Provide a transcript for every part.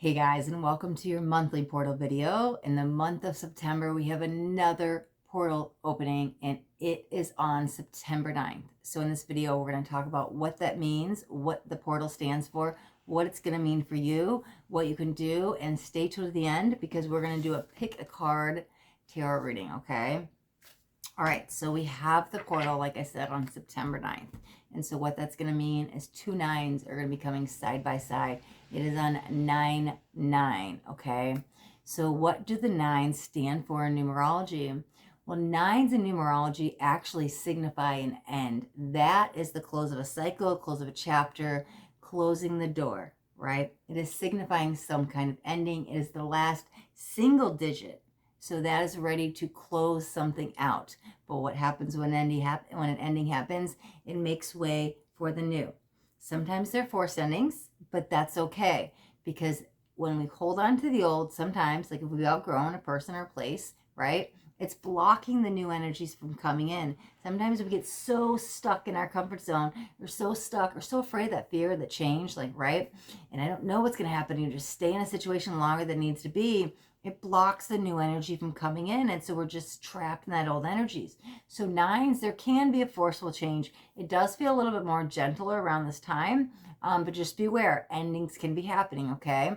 Hey guys, and welcome to your monthly portal video. In the month of September, we have another portal opening, and it is on September 9th. So in this video, we're going to talk about what that means, what the portal stands for, what it's going to mean for you, what you can do, and stay till the end because we're going to do a pick a card tarot reading, okay? All right, so we have the portal, like I said, on September 9th. And so what that's going to mean is two nines are going to be coming side by side. It is on 9-9, okay? So what do the nines stand for in numerology? Well, nines in numerology actually signify an end. That is the close of a cycle, close of a chapter, closing the door, right? It is signifying some kind of ending. It is the last single digit. So that is ready to close something out. But what happens when an ending happens? It makes way for the new. Sometimes they're forced endings, but that's okay. Because when we hold on to the old, sometimes, like if we've outgrown a person or a place, right? It's blocking the new energies from coming in. Sometimes we get so stuck in our comfort zone. We're so stuck or so afraid of that fear, that change, like, right? And I don't know what's going to happen. You just stay in a situation longer than needs to be. It blocks the new energy from coming in. And so we're just trapped in that old energies. So nines, there can be a forceful change. It does feel a little bit more gentler around this time. But just beware, endings can be happening, okay?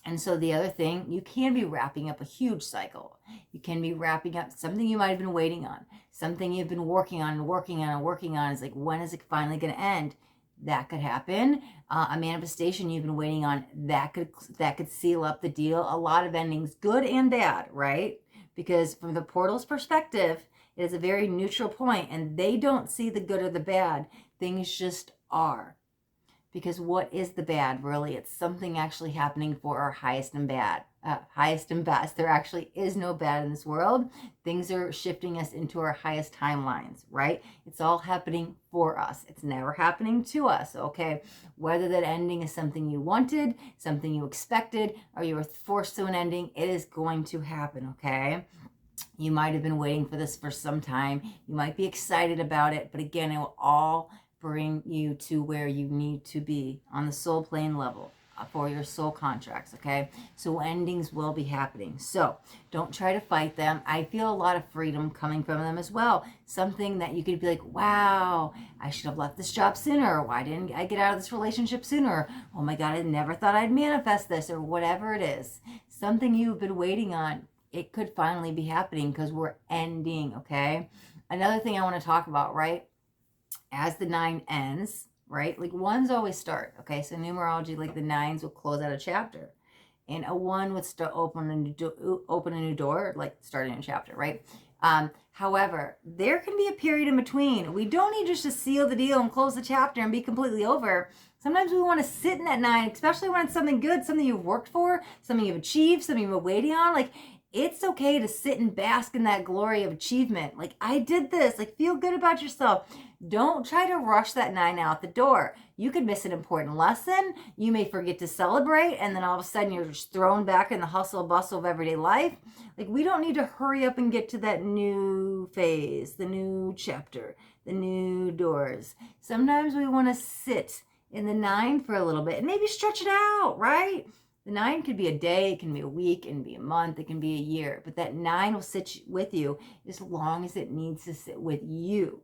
And so the other thing, you can be wrapping up a huge cycle. You can be wrapping up something you might have been waiting on, something you've been working on and working on and working on. It's like, when is it finally going to end? That could happen. A manifestation you've been waiting on, that could seal up the deal. A lot of endings, good and bad, right? Because from the portal's perspective, it is a very neutral point, and they don't see the good or the bad. Things just are. Because what is the bad, really? It's something actually happening for our highest and best. There actually is no bad in this world. Things are shifting us into our highest timelines, right? It's all happening for us. It's never happening to us, okay? Whether that ending is something you wanted, something you expected, or you were forced to an ending, it is going to happen, okay? You might have been waiting for this for some time. You might be excited about it, but again, it will all bring you to where you need to be on the soul plane level for your soul contracts, okay? So endings will be happening. So don't try to fight them. I feel a lot of freedom coming from them as well. Something that you could be like, wow, I should have left this job sooner. Why didn't I get out of this relationship sooner? Oh my God, I never thought I'd manifest this, or whatever it is. Something you've been waiting on, it could finally be happening because we're ending, okay? Another thing I want to talk about, right? As the 9 ends, right? Like ones always start, okay? So numerology, like the 9s will close out a chapter. And a 1 would start open a new door, like starting a chapter, right? However, there can be a period in between. We don't need just to seal the deal and close the chapter and be completely over. Sometimes we want to sit in that 9, especially when it's something good, something you've worked for, something you've achieved, something you've been waiting on. Like, it's okay to sit and bask in that glory of achievement. Like, I did this. Like, feel good about yourself. Don't try to rush that 9 out the door. You could miss an important lesson. You may forget to celebrate, and then all of a sudden you're just thrown back in the hustle bustle of everyday life. Like, we don't need to hurry up and get to that new phase, the new chapter, the new doors. Sometimes we want to sit in the 9 for a little bit and maybe stretch it out, right? The 9 could be a day, it can be a week, it can be a month, it can be a year. But that 9 will sit with you as long as it needs to sit with you,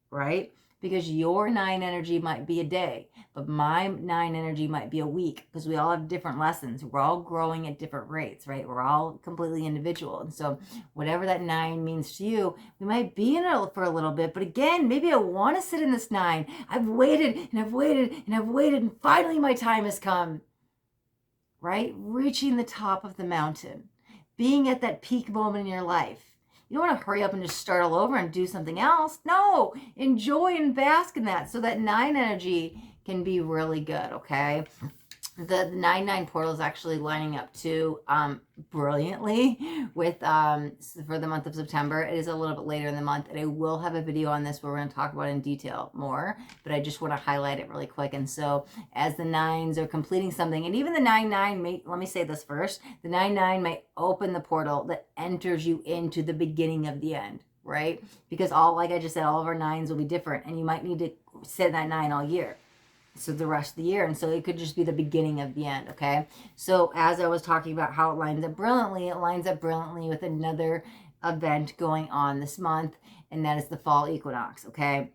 right? Because your 9 energy might be a day, but my 9 energy might be a week, because we all have different lessons. We're all growing at different rates, right? We're all completely individual. And so whatever that 9 means to you, we might be in it for a little bit, but again, maybe I want to sit in this 9. I've waited and I've waited and I've waited, and finally my time has come. Right? Reaching the top of the mountain, being at that peak moment in your life. You don't want to hurry up and just start all over and do something else. No, enjoy and bask in that so that 9 energy can be really good, okay? The 9-9 portal is actually lining up too brilliantly with for the month of September. It is a little bit later in the month, and I will have a video on this where we're going to talk about it in detail more, but I just want to highlight it really quick. And so as the 9s are completing something, and even the 9-9 may, let me say this first, the 9-9 may open the portal that enters you into the beginning of the end, right? Because all, like I just said, all of our 9s will be different, and you might need to sit that 9 all year. So the rest of the year. And so it could just be the beginning of the end, okay? So as I was talking about how it lines up brilliantly, it lines up brilliantly with another event going on this month, and that is the fall equinox, okay?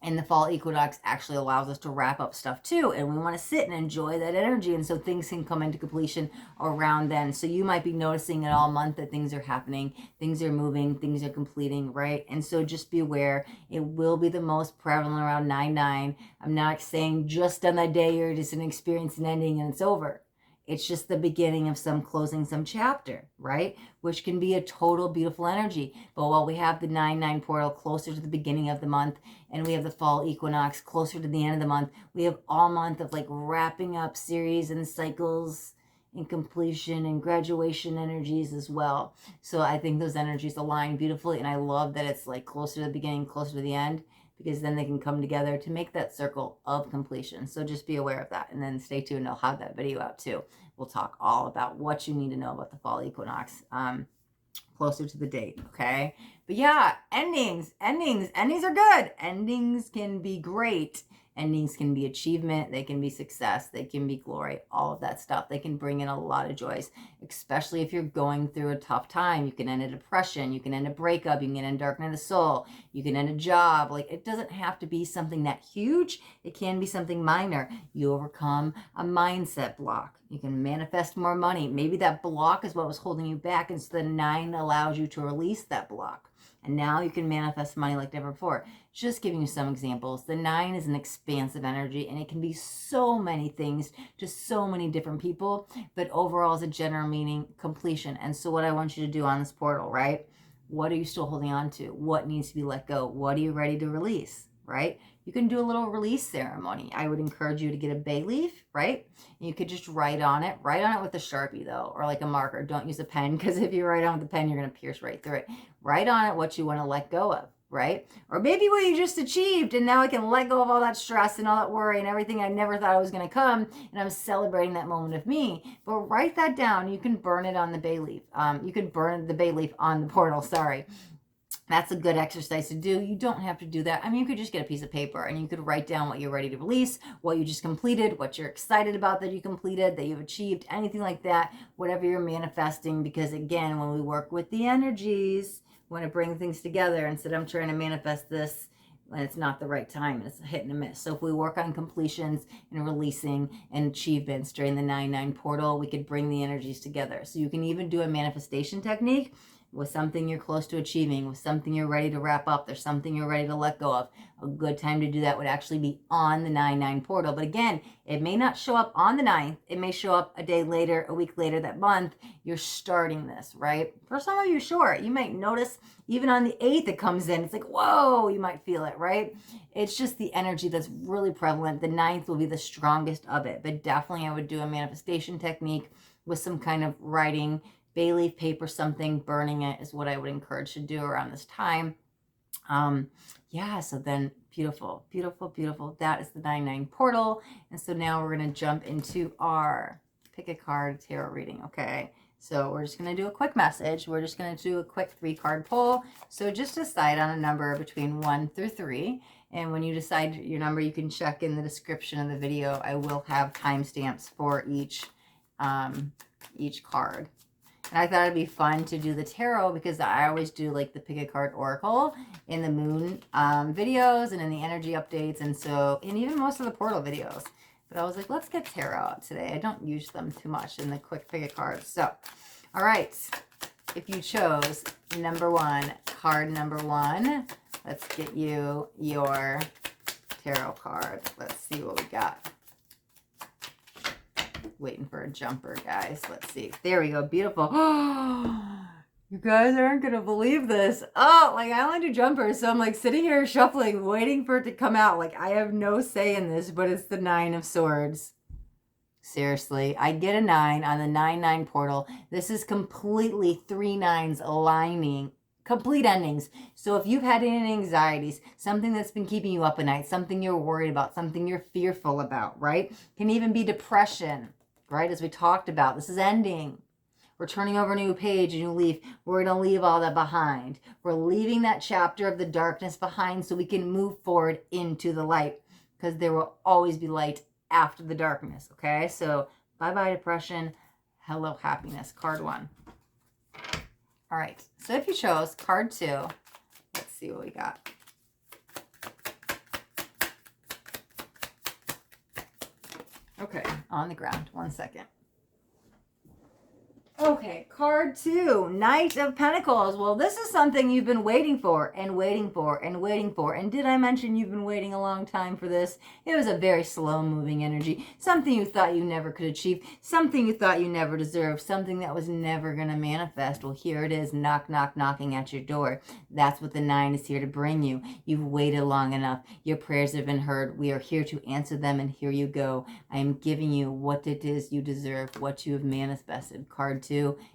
And the fall equinox actually allows us to wrap up stuff too, and we want to sit and enjoy that energy, and so things can come into completion around then. So you might be noticing it all month that things are happening, things are moving, things are completing, right? And so just be aware, it will be the most prevalent around 9/9. I'm not saying just on that day you're just an experience and ending and it's over. It's just the beginning of some closing, some chapter, right? Which can be a total beautiful energy. But while we have the 9/9 portal closer to the beginning of the month, and we have the fall equinox closer to the end of the month, we have all month of like wrapping up series and cycles and completion and graduation energies as well. So I think those energies align beautifully, and I love that it's like closer to the beginning, closer to the end, because then they can come together to make that circle of completion. So just be aware of that, and then stay tuned. I'll have that video out too. We'll talk all about what you need to know about the fall equinox closer to the date, okay? But yeah, endings are good. Endings can be great. Endings can be achievement, they can be success, they can be glory, all of that stuff. They can bring in a lot of joys, especially if you're going through a tough time. You can end a depression, you can end a breakup, you can end a dark night of the soul, you can end a job. Like, it doesn't have to be something that huge. It can be something minor. You overcome a mindset block. You can manifest more money. Maybe that block is what was holding you back, and so the 9 allows you to release that block. And now you can manifest money like never before. Just giving you some examples. The 9 is an expansive energy, and it can be so many things to so many different people, but overall as a general meaning, completion. And so what I want you to do on this portal, right? What are you still holding on to? What needs to be let go? What are you ready to release, right? You can do a little release ceremony. I would encourage you to get a bay leaf, right? And you could just write on it with a Sharpie though, or like a marker. Don't use a pen, because if you write on with a pen, you're going to pierce right through it. Write on it what you want to let go of, right? Or maybe what you just achieved, and now I can let go of all that stress and all that worry and everything I never thought I was going to come, and I'm celebrating that moment of me. But write that down. You can burn it on the bay leaf. You can burn the bay leaf on the portal, sorry. That's a good exercise to do. You don't have to do that. I mean, you could just get a piece of paper and you could write down what you're ready to release, what you just completed, what you're excited about that you completed, that you've achieved, anything like that, whatever you're manifesting. Because again, when we work with the energies, we want to bring things together instead of trying to manifest this when it's not the right time. It's a hit and a miss. So if we work on completions and releasing and achievements during the 9/9 portal, we could bring the energies together. So you can even do a manifestation technique with something you're close to achieving, with something you're ready to wrap up, there's something you're ready to let go of. A good time to do that would actually be on the 9/9 portal. But again, it may not show up on the 9th. It may show up a day later, a week later, that month. You're starting this, right? For some of you, sure. You might notice even on the 8th it comes in. It's like, whoa, you might feel it, right? It's just the energy that's really prevalent. The 9th will be the strongest of it. But definitely I would do a manifestation technique with some kind of writing, bay leaf, paper, something, burning it is what I would encourage to do around this time. Yeah, so then beautiful, beautiful, beautiful. That is the 9/9 portal. And so now we're going to jump into our pick a card tarot reading, okay? So we're just going to do a quick message. We're just going to do a quick 3-card pull. So just decide on a number between 1 through 3. And when you decide your number, you can check in the description of the video. I will have timestamps for each card. And I thought it'd be fun to do the tarot because I always do like the pick a card oracle in the moon videos and in the energy updates, and even most of the portal videos. But I was like, let's get tarot out today. I don't use them too much in the quick pick a card. So, all right, if you chose number 1, card number 1, let's get you your tarot card. Let's see what we got. Waiting for a jumper, guys. Let's see. There we go. Beautiful. You guys aren't going to believe this. Oh, like I only do jumpers. So I'm like sitting here shuffling, waiting for it to come out. Like I have no say in this, but it's the 9 of Swords. Seriously, I get a 9 on the 9/9 portal. This is completely 3 9s aligning. Complete endings. So if you've had any anxieties, something that's been keeping you up at night, something you're worried about, something you're fearful about, right? Can even be depression, right? As we talked about, this is ending. We're turning over a new page, a new leaf. We're going to leave all that behind. We're leaving that chapter of the darkness behind so we can move forward into the light. because there will always be light after the darkness, okay? So bye-bye depression, hello happiness, card 1. All right, so if you chose card 2, let's see what we got. Okay, on the ground, 1 second. Okay, card 2, Knight of Pentacles. Well, this is something you've been waiting for and waiting for and waiting for. And did I mention you've been waiting a long time for this? It was a very slow-moving energy, something you thought you never could achieve, something you thought you never deserved, something that was never going to manifest. Well, here it is, knock, knock, knocking at your door. That's what the 9 is here to bring you. You've waited long enough. Your prayers have been heard. We are here to answer them, and here you go. I am giving you what it is you deserve, what you have manifested. Card 2.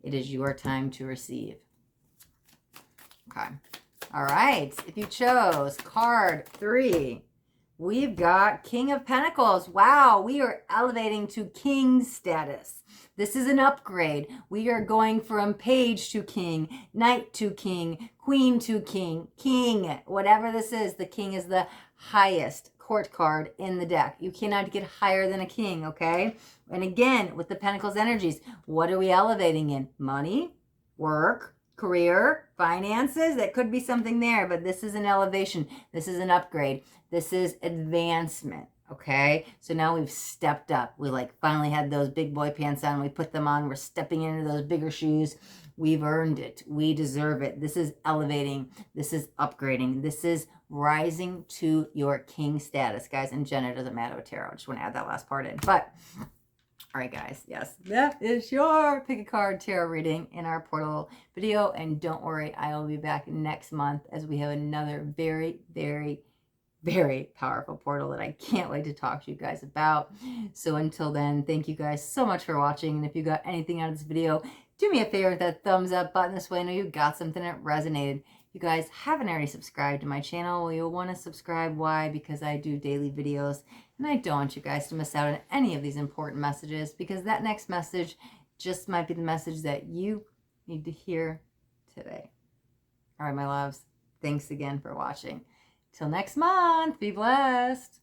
It is your time to receive. Okay. All right. If you chose card 3, we've got King of Pentacles. Wow. We are elevating to king status. This is an upgrade. We are going from page to king, knight to king, queen to king, king. Whatever this is, the king is the highest court card in the deck. You cannot get higher than a king, okay? And again, with the Pentacles energies, what are we elevating in? Money, work, career, finances. That could be something there, but this is an elevation. This is an upgrade. This is advancement, okay? So now we've stepped up. We finally had those big boy pants on. We put them on. We're stepping into those bigger shoes. We've earned it. We deserve it. This is elevating. This is upgrading. This is rising to your king status, guys. And Jenna, doesn't matter with tarot. I just want to add that last part in. But, all right, guys. Yes, that is your pick a card tarot reading in our portal video. And don't worry, I will be back next month as we have another very, very, very powerful portal that I can't wait to talk to you guys about. So until then, thank you guys so much for watching. And if you got anything out of this video, do me a favor with that thumbs up button. This way I know you got something that resonated. If you guys haven't already subscribed to my channel, well, you'll want to subscribe. Why? Because I do daily videos, and I don't want you guys to miss out on any of these important messages, because that next message just might be the message that you need to hear today. All right, my loves, thanks again for watching. Till next month, be blessed.